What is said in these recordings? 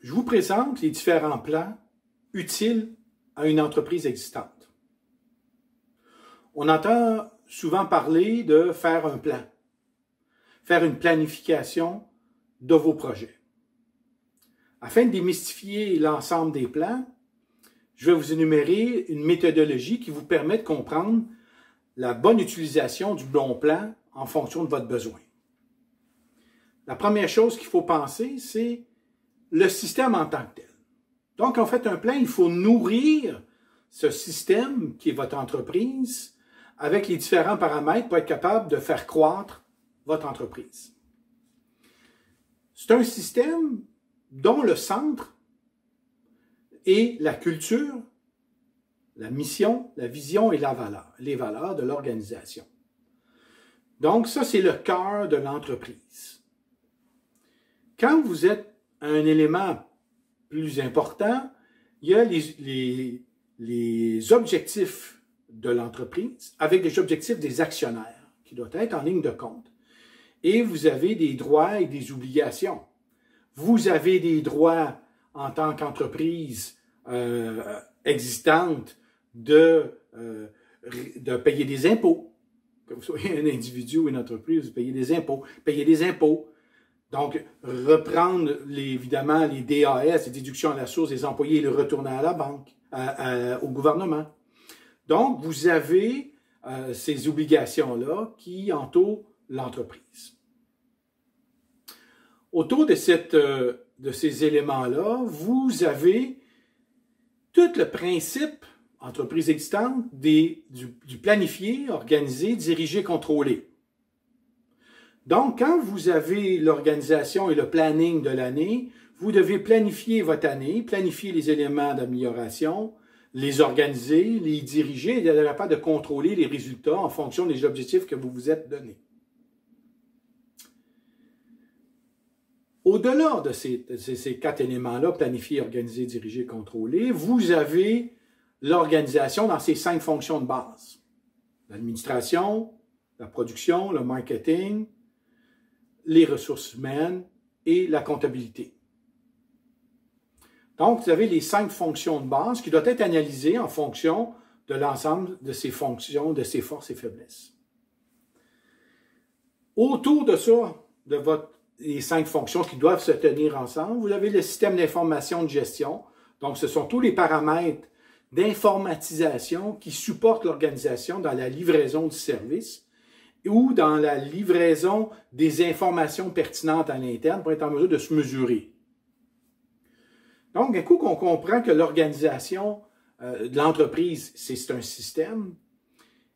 je vous présente les différents plans utiles à une entreprise existante. On entend souvent parler de faire un plan, faire une planification de vos projets. Afin de démystifier l'ensemble des plans, je vais vous énumérer une méthodologie qui vous permet de comprendre la bonne utilisation du bon plan en fonction de votre besoin. La première chose qu'il faut penser, c'est le système en tant que tel. Donc, en fait, un plan, il faut nourrir ce système qui est votre entreprise avec les différents paramètres pour être capable de faire croître votre entreprise. C'est un système dont le centre est la culture, la mission, la vision et les valeurs de l'organisation. Donc, ça, c'est le cœur de l'entreprise. Quand vous êtes un élément plus important, il y a les objectifs de l'entreprise avec les objectifs des actionnaires qui doivent être en ligne de compte. Et vous avez des droits et des obligations. Vous avez des droits en tant qu'entreprise existante de payer des impôts. Que vous soyez un individu ou une entreprise, vous payez des impôts. Payer des impôts. Donc, reprendre évidemment les DAS, les déductions à la source des employés et les retourner à la banque, au gouvernement. Donc, vous avez ces obligations-là qui entourent l'entreprise. Autour de ces éléments-là, vous avez tout le principe, entreprise existante, du planifié, organisé, dirigé, contrôlé. Donc, quand vous avez l'organisation et le planning de l'année, vous devez planifier votre année, planifier les éléments d'amélioration, les organiser, les diriger et être capable de contrôler les résultats en fonction des objectifs que vous vous êtes donnés. Au-delà de ces quatre éléments-là, planifier, organiser, diriger, contrôler, vous avez l'organisation dans ses 5 fonctions de base. L'administration, la production, le marketing, les ressources humaines et la comptabilité. Donc, vous avez les 5 fonctions de base qui doivent être analysées en fonction de l'ensemble de ces fonctions, de ces forces et faiblesses. Autour de ça, les 5 fonctions qui doivent se tenir ensemble, vous avez le système d'information de gestion. Donc, ce sont tous les paramètres d'informatisation qui supportent l'organisation dans la livraison du service ou dans la livraison des informations pertinentes à l'interne pour être en mesure de se mesurer. Donc, d'un coup qu'on comprend que l'organisation de l'entreprise, c'est un système,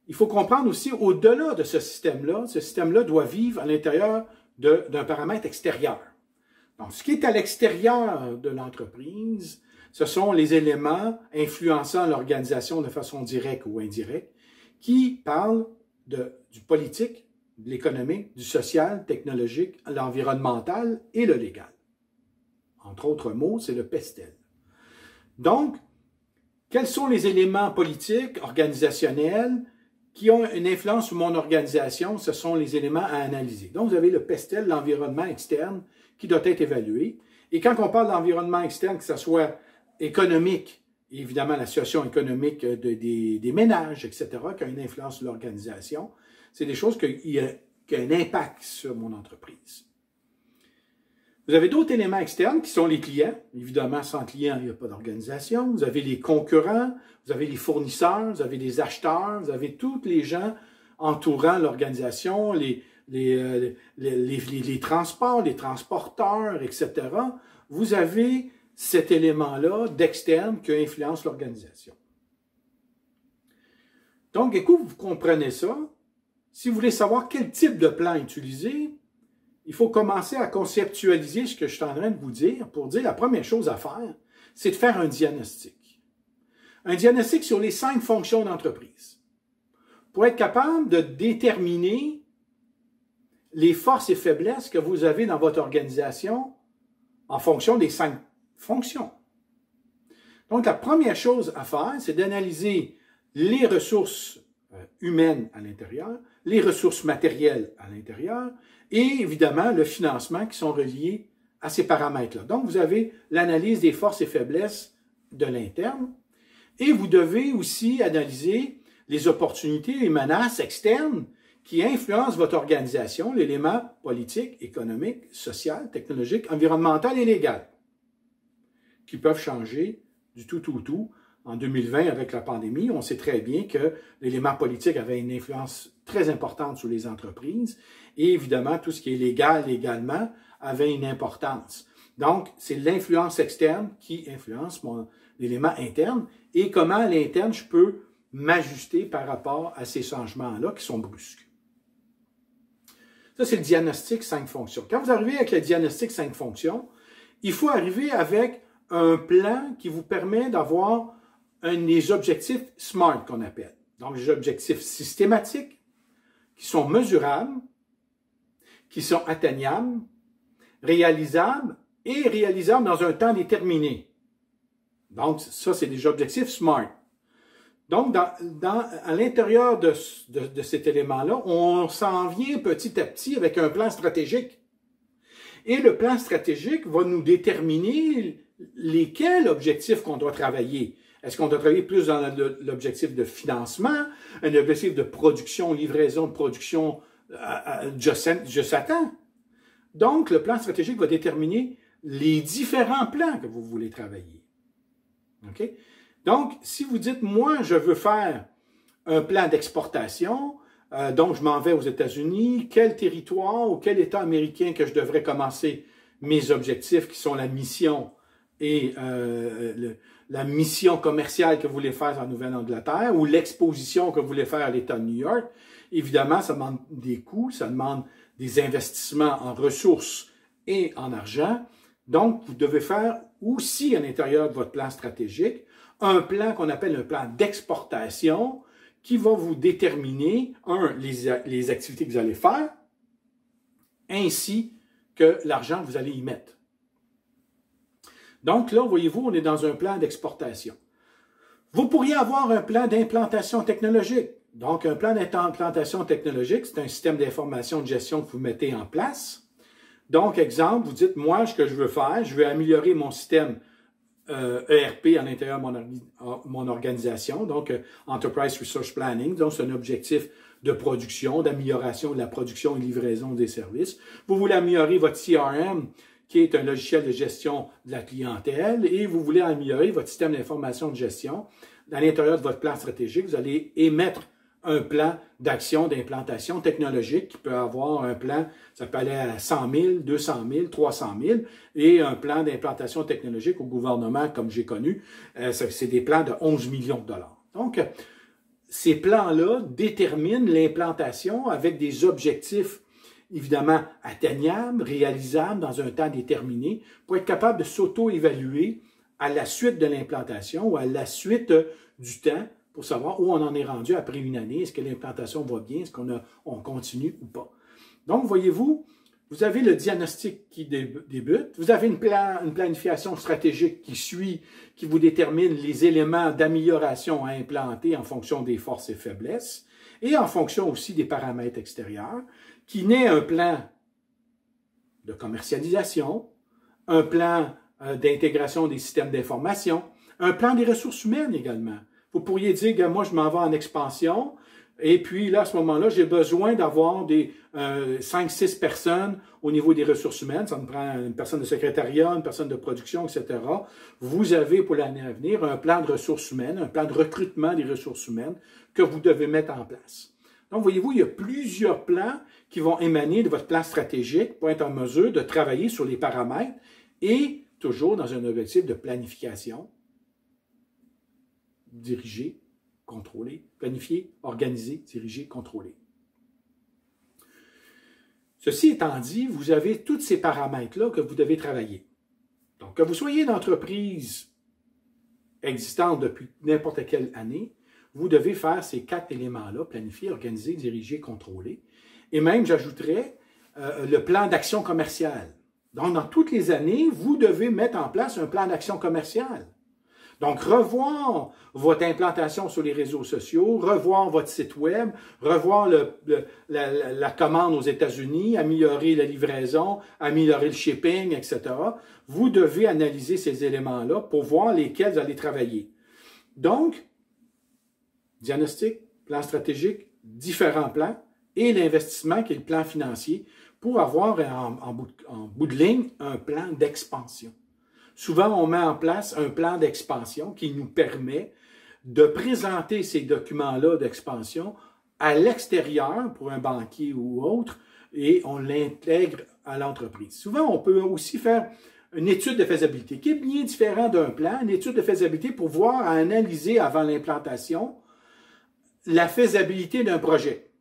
il faut comprendre aussi, au-delà de ce système-là doit vivre à l'intérieur d'un paramètre extérieur. Donc, ce qui est à l'extérieur de l'entreprise, ce sont les éléments influençant l'organisation de façon directe ou indirecte, qui parlent du politique, de l'économique, du social, technologique, l'environnemental et le légal. Entre autres mots, c'est le PESTEL. Donc, quels sont les éléments politiques, organisationnels, qui ont une influence sur mon organisation? Ce sont les éléments à analyser. Donc, vous avez le PESTEL, l'environnement externe, qui doit être évalué. Et quand on parle d'environnement externe, que ce soit économique, évidemment la situation économique des ménages, etc., qui a une influence sur l'organisation, c'est des choses qui ont un impact sur mon entreprise. Vous avez d'autres éléments externes qui sont les clients. Évidemment, sans clients, il n'y a pas d'organisation. Vous avez les concurrents, vous avez les fournisseurs, vous avez les acheteurs, vous avez tous les gens entourant l'organisation, les transports, les transporteurs, etc. Vous avez cet élément-là d'externe qui influence l'organisation. Donc, écoute, vous comprenez ça. Si vous voulez savoir quel type de plan utiliser, il faut commencer à conceptualiser ce que je suis en train de vous dire pour dire la première chose à faire, c'est de faire un diagnostic. Un diagnostic sur les 5 fonctions d'entreprise. Pour être capable de déterminer les forces et faiblesses que vous avez dans votre organisation en fonction des 5 fonctions. Donc, la première chose à faire, c'est d'analyser les ressources humaines à l'intérieur, les ressources matérielles à l'intérieur et évidemment le financement qui sont reliés à ces paramètres-là. Donc, vous avez l'analyse des forces et faiblesses de l'interne et vous devez aussi analyser les opportunités et les menaces externes qui influencent votre organisation, l'élément politique, économique, social, technologique, environnemental et légal, qui peuvent changer du tout. En 2020, avec la pandémie, on sait très bien que l'élément politique avait une influence très importante sur les entreprises et évidemment, tout ce qui est légal également avait une importance. Donc, c'est l'influence externe qui influence l'élément interne et comment à l'interne, je peux m'ajuster par rapport à ces changements-là qui sont brusques. Ça, c'est le diagnostic 5 fonctions. Quand vous arrivez avec le diagnostic 5 fonctions, il faut arriver avec un plan qui vous permet d'avoir des objectifs SMART qu'on appelle. Donc, des objectifs systématiques, qui sont mesurables, qui sont atteignables, réalisables et réalisables dans un temps déterminé. Donc, ça, c'est des objectifs SMART. Donc, à l'intérieur de cet élément-là, on s'en vient petit à petit avec un plan stratégique. Et le plan stratégique va nous déterminer lesquels objectifs qu'on doit travailler. Est-ce qu'on doit travailler plus dans l'objectif de financement, un objectif de production, livraison de production juste à temps? Donc, le plan stratégique va déterminer les différents plans que vous voulez travailler. OK? Donc, si vous dites, moi, je veux faire un plan d'exportation, donc je m'en vais aux États-Unis, quel territoire ou quel État américain que je devrais commencer mes objectifs qui sont la mission et la mission commerciale que vous voulez faire en Nouvelle-Angleterre ou l'exposition que vous voulez faire à l'État de New York, évidemment, ça demande des coûts, ça demande des investissements en ressources et en argent. Donc, vous devez faire aussi à l'intérieur de votre plan stratégique un plan qu'on appelle un plan d'exportation qui va vous déterminer, les activités que vous allez faire, ainsi que l'argent que vous allez y mettre. Donc là, voyez-vous, on est dans un plan d'exportation. Vous pourriez avoir un plan d'implantation technologique. Donc, un plan d'implantation technologique, c'est un système d'information de gestion que vous mettez en place. Donc, exemple, vous dites, moi, ce que je veux faire, je veux améliorer mon système ERP à l'intérieur de mon organisation, donc Enterprise Resource Planning, donc c'est un objectif de production, d'amélioration de la production et livraison des services. Vous voulez améliorer votre CRM, qui est un logiciel de gestion de la clientèle, et vous voulez améliorer votre système d'information de gestion. À l'intérieur de votre plan stratégique, vous allez émettre un plan d'action d'implantation technologique qui peut avoir un plan, ça peut aller à 100 000, 200 000, 300 000, et un plan d'implantation technologique au gouvernement, comme j'ai connu, c'est des plans de 11 millions de dollars. Donc, ces plans-là déterminent l'implantation avec des objectifs évidemment atteignables, réalisables dans un temps déterminé, pour être capable de s'auto-évaluer à la suite de l'implantation ou à la suite du temps, pour savoir où on en est rendu après une année. Est-ce que l'implantation va bien? Est-ce qu'on continue ou pas? Donc, voyez-vous, vous avez le diagnostic qui débute. Vous avez une planification stratégique qui suit, qui vous détermine les éléments d'amélioration à implanter en fonction des forces et faiblesses et en fonction aussi des paramètres extérieurs, qui naît un plan de commercialisation, un plan d'intégration des systèmes d'information, un plan des ressources humaines également. Vous pourriez dire, moi, je m'en vais en expansion, et puis là, à ce moment-là, j'ai besoin d'avoir des 5-6 personnes au niveau des ressources humaines. Ça me prend une personne de secrétariat, une personne de production, etc. Vous avez pour l'année à venir un plan de ressources humaines, un plan de recrutement des ressources humaines que vous devez mettre en place. Donc, voyez-vous, il y a plusieurs plans qui vont émaner de votre plan stratégique pour être en mesure de travailler sur les paramètres et toujours dans un objectif de planification, diriger, contrôler, planifier, organiser, diriger, contrôler. Ceci étant dit, vous avez tous ces paramètres-là que vous devez travailler. Donc, que vous soyez une entreprise existante depuis n'importe quelle année, vous devez faire ces 4 éléments-là, planifier, organiser, diriger, contrôler. Et même, j'ajouterais, le plan d'action commerciale. Donc, dans toutes les années, vous devez mettre en place un plan d'action commerciale. Donc, revoir votre implantation sur les réseaux sociaux, revoir votre site web, revoir la commande aux États-Unis, améliorer la livraison, améliorer le shipping, etc. Vous devez analyser ces éléments-là pour voir lesquels vous allez travailler. Donc, diagnostic, plan stratégique, différents plans et l'investissement qui est le plan financier pour avoir en bout de ligne un plan d'expansion. Souvent, on met en place un plan d'expansion qui nous permet de présenter ces documents-là d'expansion à l'extérieur pour un banquier ou autre et on l'intègre à l'entreprise. Souvent, on peut aussi faire une étude de faisabilité qui est bien différente d'un plan, une étude de faisabilité pour voir, analyser avant l'implantation la faisabilité d'un projet.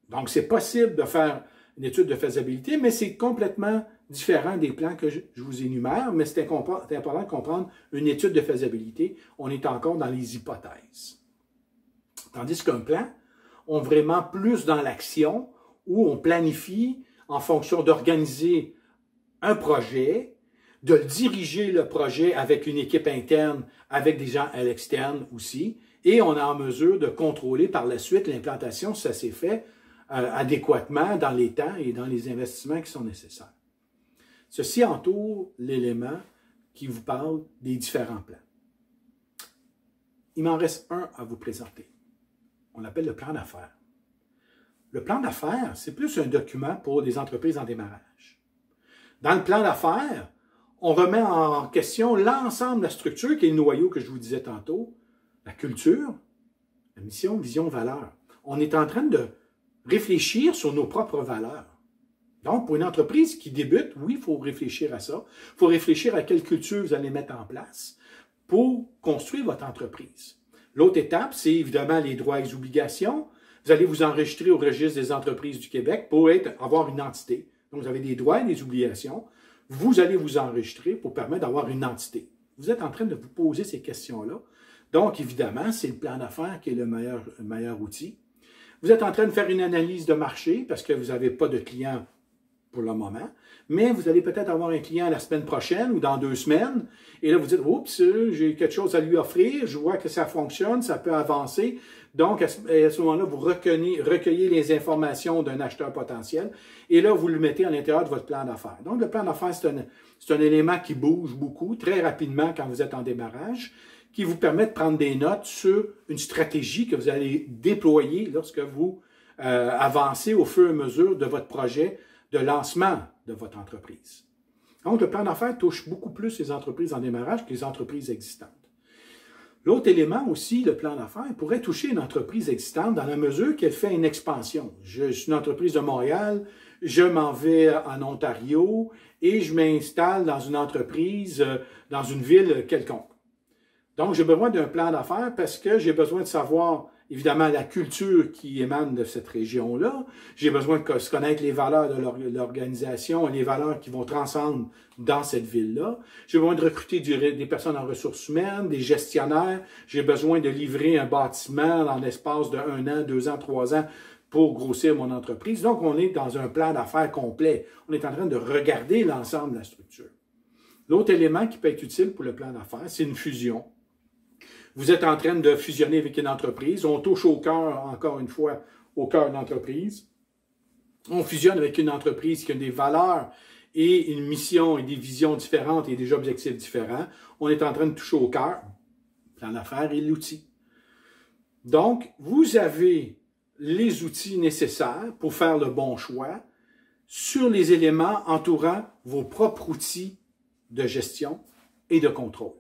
Donc, c'est possible de faire une étude de faisabilité, mais c'est complètement différent des plans que je vous énumère, mais c'est important de comprendre une étude de faisabilité. On est encore dans les hypothèses. Tandis qu'un plan, on est vraiment plus dans l'action où on planifie en fonction d'organiser un projet, de diriger le projet avec une équipe interne, avec des gens à l'externe aussi, et on est en mesure de contrôler par la suite l'implantation si ça s'est fait adéquatement dans les temps et dans les investissements qui sont nécessaires. Ceci entoure l'élément qui vous parle des différents plans. Il m'en reste un à vous présenter. On l'appelle le plan d'affaires. Le plan d'affaires, c'est plus un document pour des entreprises en démarrage. Dans le plan d'affaires, on remet en question l'ensemble de la structure qui est le noyau que je vous disais tantôt, la culture, la mission, vision, valeur. On est en train de réfléchir sur nos propres valeurs. Donc, pour une entreprise qui débute, oui, il faut réfléchir à ça. Il faut réfléchir à quelle culture vous allez mettre en place pour construire votre entreprise. L'autre étape, c'est évidemment les droits et les obligations. Vous allez vous enregistrer au registre des entreprises du Québec pour avoir une entité. Donc, vous avez des droits et des obligations. Vous allez vous enregistrer pour permettre d'avoir une entité. Vous êtes en train de vous poser ces questions-là. Donc, évidemment, c'est le plan d'affaires qui est le meilleur outil. Vous êtes en train de faire une analyse de marché parce que vous n'avez pas de clients pour le moment, mais vous allez peut-être avoir un client la semaine prochaine ou dans 2 semaines, et là vous dites « Oups, j'ai quelque chose à lui offrir, je vois que ça fonctionne, ça peut avancer ». Donc, à ce moment-là, vous recueillez les informations d'un acheteur potentiel, et là, vous le mettez à l'intérieur de votre plan d'affaires. Donc, le plan d'affaires, c'est un élément qui bouge beaucoup, très rapidement quand vous êtes en démarrage, qui vous permet de prendre des notes sur une stratégie que vous allez déployer lorsque vous avancez au fur et à mesure de votre projet de lancement de votre entreprise. Donc, le plan d'affaires touche beaucoup plus les entreprises en démarrage que les entreprises existantes. L'autre élément aussi, le plan d'affaires, pourrait toucher une entreprise existante dans la mesure qu'elle fait une expansion. Je suis une entreprise de Montréal, je m'en vais en Ontario et je m'installe dans une entreprise, dans une ville quelconque. Donc, j'ai besoin d'un plan d'affaires parce que j'ai besoin de savoir, évidemment, la culture qui émane de cette région-là. J'ai besoin de connaître les valeurs de l'organisation et les valeurs qui vont transcendre dans cette ville-là. J'ai besoin de recruter des personnes en ressources humaines, des gestionnaires. J'ai besoin de livrer un bâtiment dans l'espace de 1 an, 2 ans, 3 ans pour grossir mon entreprise. Donc, on est dans un plan d'affaires complet. On est en train de regarder l'ensemble de la structure. L'autre élément qui peut être utile pour le plan d'affaires, c'est une fusion. Vous êtes en train de fusionner avec une entreprise. On touche au cœur, encore une fois, au cœur de l'entreprise. On fusionne avec une entreprise qui a des valeurs et une mission et des visions différentes et des objectifs différents. On est en train de toucher au cœur. Le plan d'affaires et l'outil. Donc, vous avez les outils nécessaires pour faire le bon choix sur les éléments entourant vos propres outils de gestion et de contrôle.